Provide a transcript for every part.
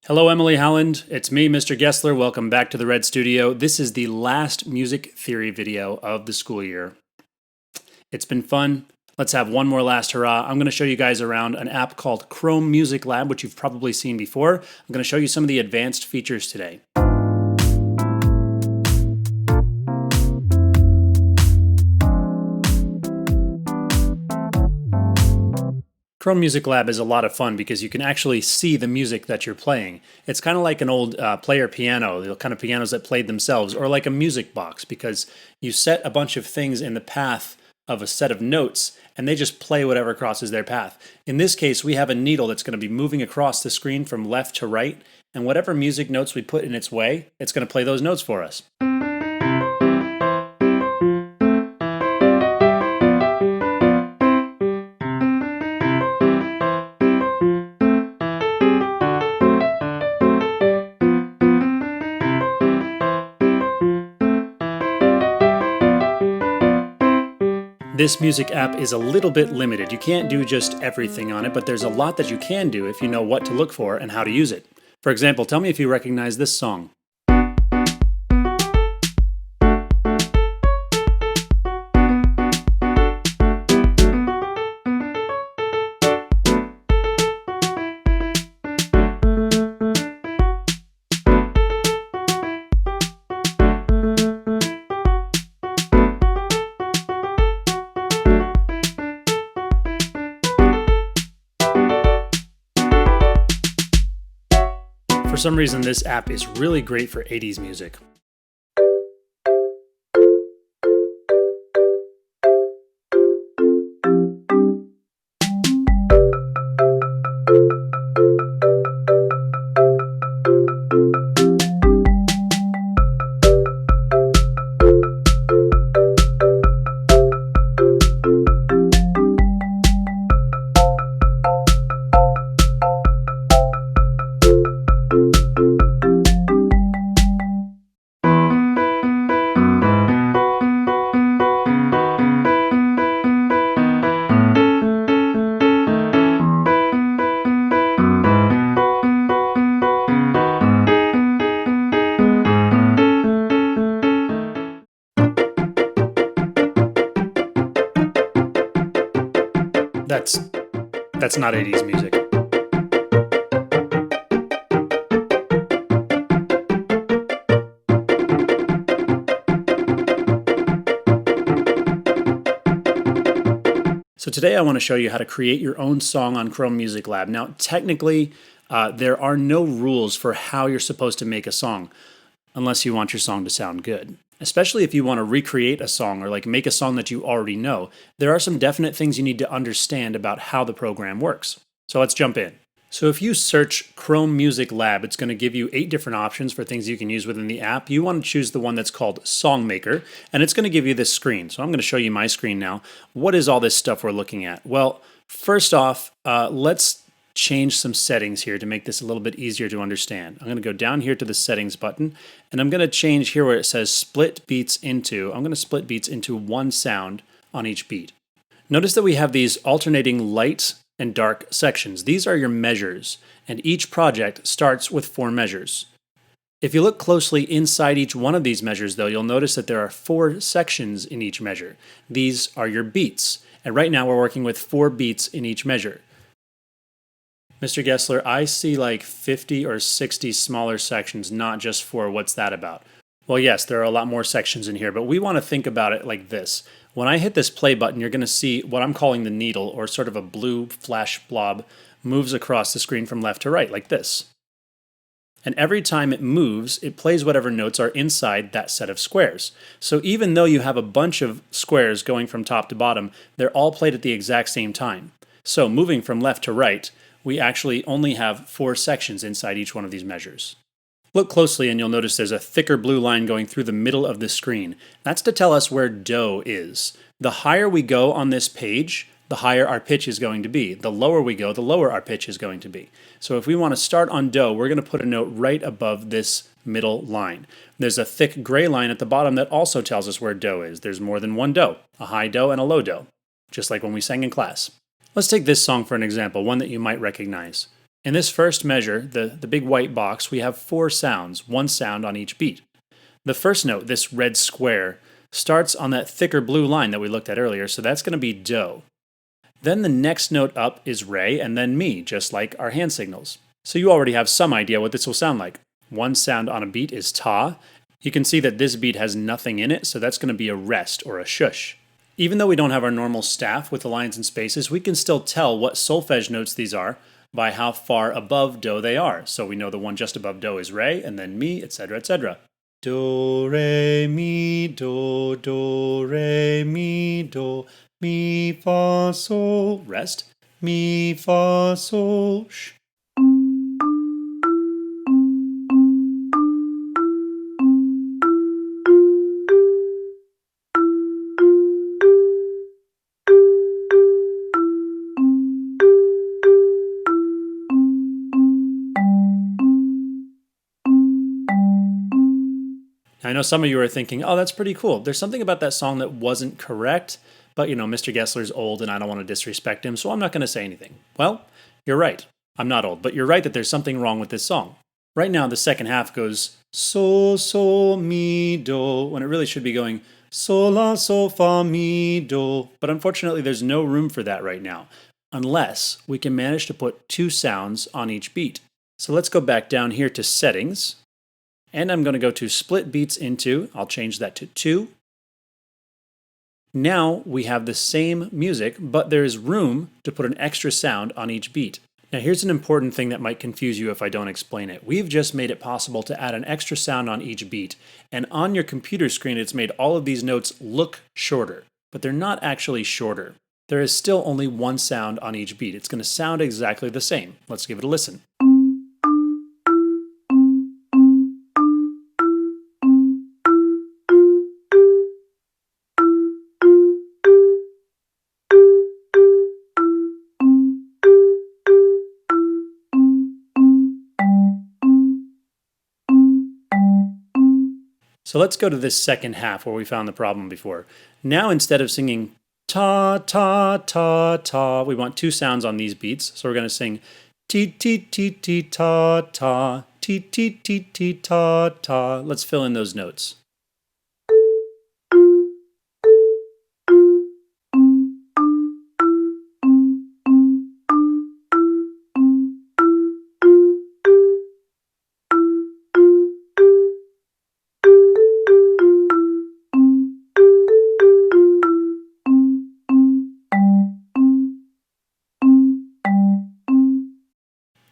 Hello, Emily Howland. It's me, Mr. Gessler. Welcome back to the Red Studio. This is the last music theory video of the school year. It's been fun. Let's have one more last hurrah. I'm going to show you guys around an app called Chrome Music Lab, which you've probably seen before. I'm going to show you some of the advanced features today. Chrome Music Lab is a lot of fun because you can actually see the music that you're playing. It's kind of like an old player piano, the kind of pianos that played themselves, or like a music box, because you set a bunch of things in the path of a set of notes and they just play whatever crosses their path. In this case, we have a needle that's going to be moving across the screen from left to right, and whatever music notes we put in its way, it's going to play those notes for us. This music app is a little bit limited. You can't do just everything on it, but there's a lot that you can do if you know what to look for and how to use it. For example, tell me if you recognize this song. For some reason, this app is really great for 80s music. That's not 80s music. So today I want to show you how to create your own song on Chrome Music Lab. Now, technically, there are no rules for how you're supposed to make a song, unless you want your song to sound good. Especially if you want to recreate a song or like make a song that you already know, there are some definite things you need to understand about how the program works. So let's jump in. So if you search Chrome Music Lab, it's going to give you 8 different options for things you can use within the app. You want to choose the one that's called Song Maker, and it's going to give you this screen. So I'm going to show you my screen now. What is all this stuff we're looking at? Well, first off, let's change some settings here to make this a little bit easier to understand. I'm going to go down here to the settings button, and I'm going to change here where it says split beats into. I'm going to split beats into one sound on each beat. Notice that we have these alternating light and dark sections. These are your measures, and each project starts with 4 measures. If you look closely inside each one of these measures, though, you'll notice that there are 4 sections in each measure. These are your beats, and right now we're working with 4 beats in each measure. Mr. Gessler, I see like 50 or 60 smaller sections, not just 4. What's that about? Well, yes, there are a lot more sections in here, but we want to think about it like this. When I hit this play button, you're going to see what I'm calling the needle, or sort of a blue flash blob, moves across the screen from left to right, like this. And every time it moves, it plays whatever notes are inside that set of squares. So even though you have a bunch of squares going from top to bottom, they're all played at the exact same time. So moving from left to right, we actually only have 4 sections inside each one of these measures. Look closely and you'll notice there's a thicker blue line going through the middle of the screen. That's to tell us where do is. The higher we go on this page, the higher our pitch is going to be. The lower we go, the lower our pitch is going to be. So if we want to start on do, we're going to put a note right above this middle line. There's a thick gray line at the bottom that also tells us where do is. There's more than one do, a high do and a low do, just like when we sang in class. Let's take this song for an example, one that you might recognize. In this first measure, the big white box, we have 4 sounds, 1 sound on each beat. The first note, this red square, starts on that thicker blue line that we looked at earlier, so that's going to be do. Then the next note up is re and then mi, just like our hand signals. So you already have some idea what this will sound like. 1 sound on a beat is ta. You can see that this beat has nothing in it, so that's going to be a rest or a shush. Even though we don't have our normal staff with the lines and spaces, we can still tell what solfege notes these are by how far above do they are. So we know the one just above do is re, and then mi, etc., etc. Do, re, mi, do, re, mi, do, mi, fa, sol, rest, mi, fa, sol, sh. I know some of you are thinking, oh, that's pretty cool. There's something about that song that wasn't correct, but Mr. Gessler's old and I don't want to disrespect him, so I'm not going to say anything. Well, you're right. I'm not old, but you're right that there's something wrong with this song. Right now, the second half goes so, sol, mi, do, when it really should be going sol, la, sol, fa, mi, do. But unfortunately, there's no room for that right now, unless we can manage to put 2 sounds on each beat. So let's go back down here to settings. And I'm going to go to split beats into, I'll change that to 2. Now we have the same music, but there's room to put an extra sound on each beat. Now here's an important thing that might confuse you if I don't explain it. We've just made it possible to add an extra sound on each beat, and on your computer screen it's made all of these notes look shorter, but they're not actually shorter. There is still only 1 sound on each beat. It's going to sound exactly the same. Let's give it a listen. So let's go to this second half where we found the problem before. Now instead of singing ta, ta, ta, ta, we want 2 sounds on these beats. So we're going to sing ti, ti, ti, ti, ta, ta, ti, ti, ti, ti, ta, ta. Let's fill in those notes.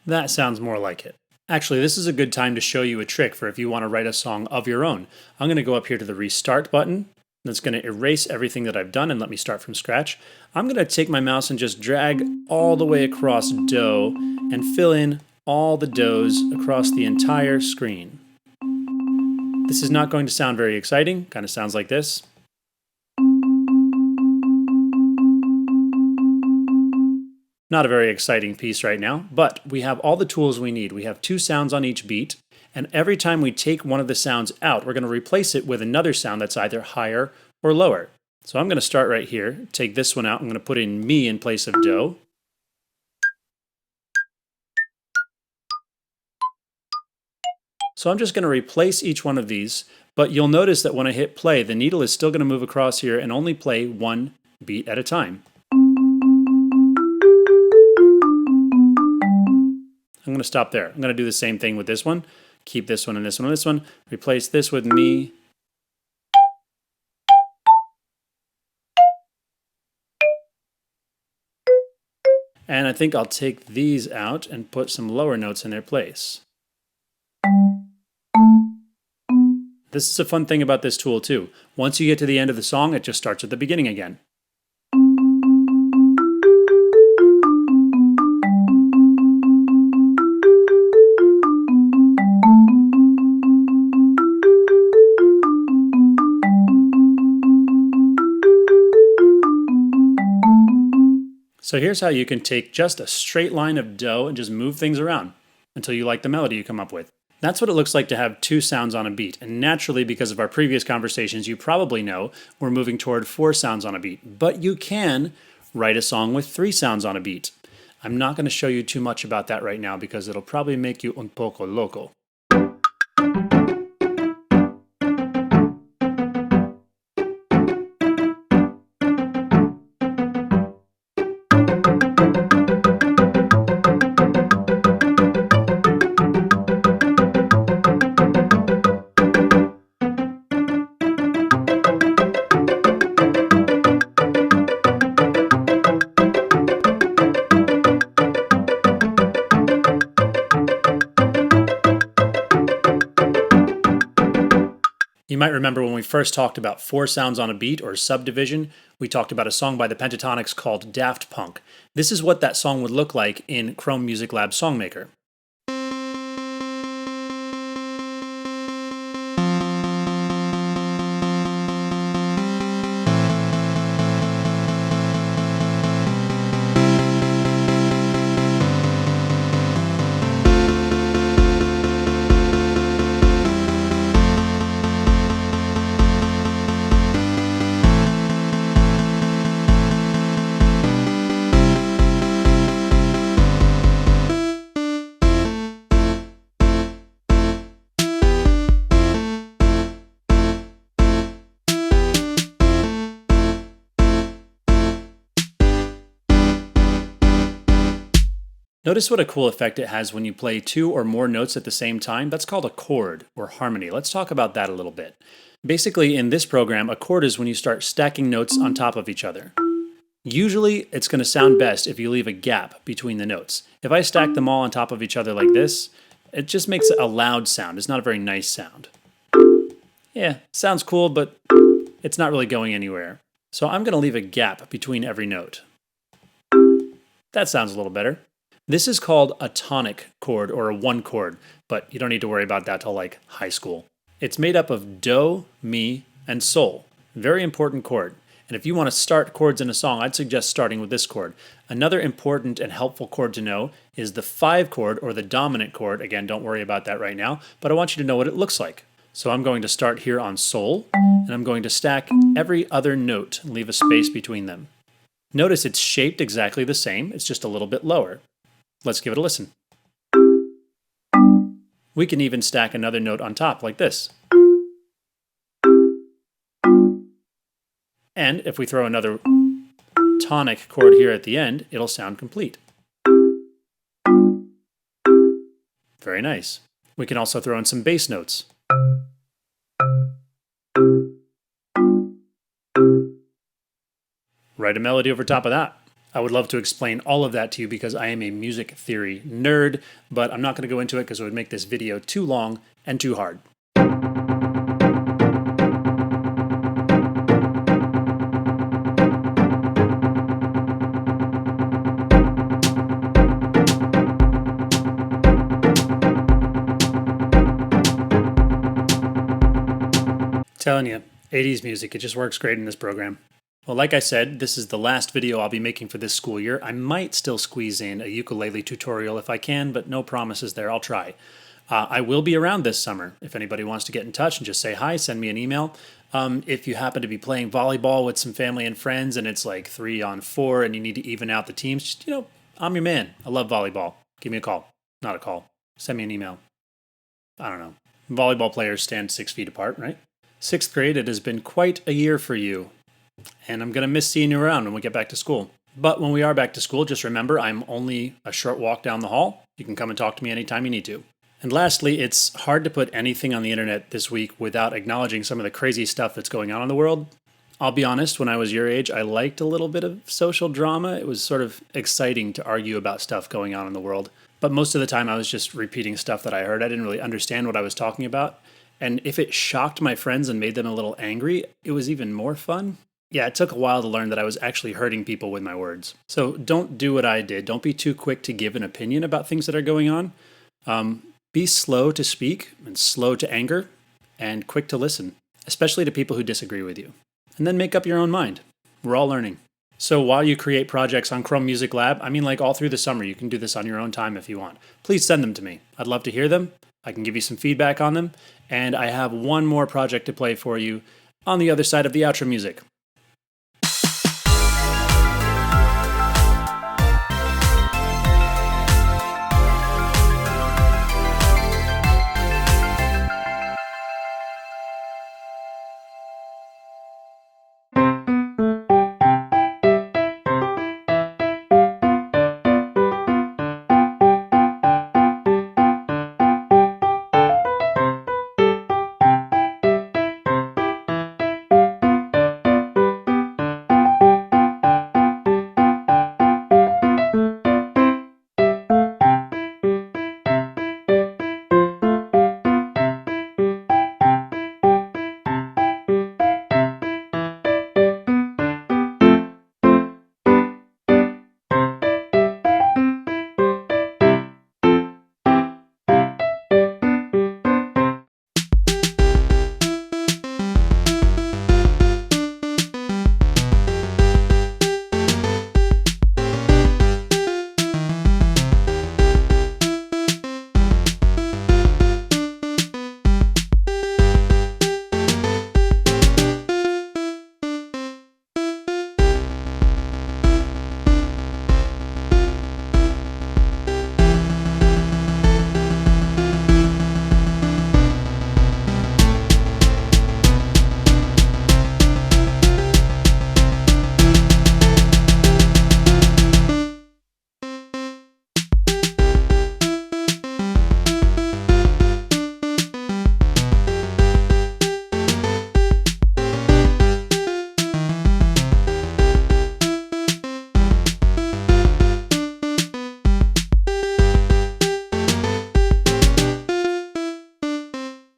That sounds more like it. Actually, this is a good time to show you a trick for if you want to write a song of your own. I'm going to go up here to the restart button. That's going to erase everything that I've done and let me start from scratch. I'm going to take my mouse and just drag all the way across do and fill in all the do's across the entire screen. This is not going to sound very exciting. Kind of sounds like this. Not a very exciting piece right now, but we have all the tools we need. We have 2 sounds on each beat, and every time we take one of the sounds out, we're going to replace it with another sound that's either higher or lower. So I'm going to start right here, take this one out, I'm going to put in mi in place of do. So I'm just going to replace each one of these, but you'll notice that when I hit play, the needle is still going to move across here and only play 1 beat at a time. I'm going to stop there. I'm going to do the same thing with this one. Keep this one and this one and this one. Replace this with mi. And I think I'll take these out and put some lower notes in their place. This is a fun thing about this tool too. Once you get to the end of the song, it just starts at the beginning again. So here's how you can take just a straight line of do and just move things around until you like the melody you come up with. That's what it looks like to have 2 sounds on a beat. And naturally, because of our previous conversations, you probably know we're moving toward 4 sounds on a beat. But you can write a song with 3 sounds on a beat. I'm not going to show you too much about that right now because it'll probably make you un poco loco. You might remember when we first talked about 4 sounds on a beat, or subdivision, we talked about a song by the Pentatonics called Daft Punk. This is what that song would look like in Chrome Music Lab Songmaker. Notice what a cool effect it has when you play 2 or more notes at the same time. That's called a chord, or harmony. Let's talk about that a little bit. Basically, in this program, a chord is when you start stacking notes on top of each other. Usually, it's going to sound best if you leave a gap between the notes. If I stack them all on top of each other like this, it just makes a loud sound. It's not a very nice sound. Yeah, sounds cool, but it's not really going anywhere. So I'm going to leave a gap between every note. That sounds a little better. This is called a tonic chord, or a 1 chord, but you don't need to worry about that till like high school. It's made up of do, mi, and sol. Very important chord. And if you want to start chords in a song, I'd suggest starting with this chord. Another important and helpful chord to know is the 5 chord, or the dominant chord. Again, don't worry about that right now, but I want you to know what it looks like. So I'm going to start here on sol, and I'm going to stack every other note and leave a space between them. Notice it's shaped exactly the same, it's just a little bit lower. Let's give it a listen. We can even stack another note on top like this. And if we throw another tonic chord here at the end, it'll sound complete. Very nice. We can also throw in some bass notes. Write a melody over top of that. I would love to explain all of that to you because I am a music theory nerd, but I'm not going to go into it because it would make this video too long and too hard. Telling you, 80s music, it just works great in this program. Well, like I said, this is the last video I'll be making for this school year. I might still squeeze in a ukulele tutorial if I can, but no promises there. I'll try. I will be around this summer. If anybody wants to get in touch and just say hi, send me an email. If you happen to be playing volleyball with some family and friends and it's like 3-on-4 and you need to even out the teams, just, I'm your man. I love volleyball. Give me a call. Not a call. Send me an email. I don't know. Volleyball players stand 6 feet apart, right? 6th grade, it has been quite a year for you. And I'm going to miss seeing you around when we get back to school. But when we are back to school, just remember I'm only a short walk down the hall. You can come and talk to me anytime you need to. And lastly, it's hard to put anything on the internet this week without acknowledging some of the crazy stuff that's going on in the world. I'll be honest, when I was your age, I liked a little bit of social drama. It was sort of exciting to argue about stuff going on in the world. But most of the time I was just repeating stuff that I heard. I didn't really understand what I was talking about. And if it shocked my friends and made them a little angry, it was even more fun. Yeah, it took a while to learn that I was actually hurting people with my words. So don't do what I did. Don't be too quick to give an opinion about things that are going on. Be slow to speak and slow to anger and quick to listen, especially to people who disagree with you. And then make up your own mind. We're all learning. So while you create projects on Chrome Music Lab, like all through the summer, you can do this on your own time if you want. Please send them to me. I'd love to hear them. I can give you some feedback on them. And I have one more project to play for you on the other side of the outro music.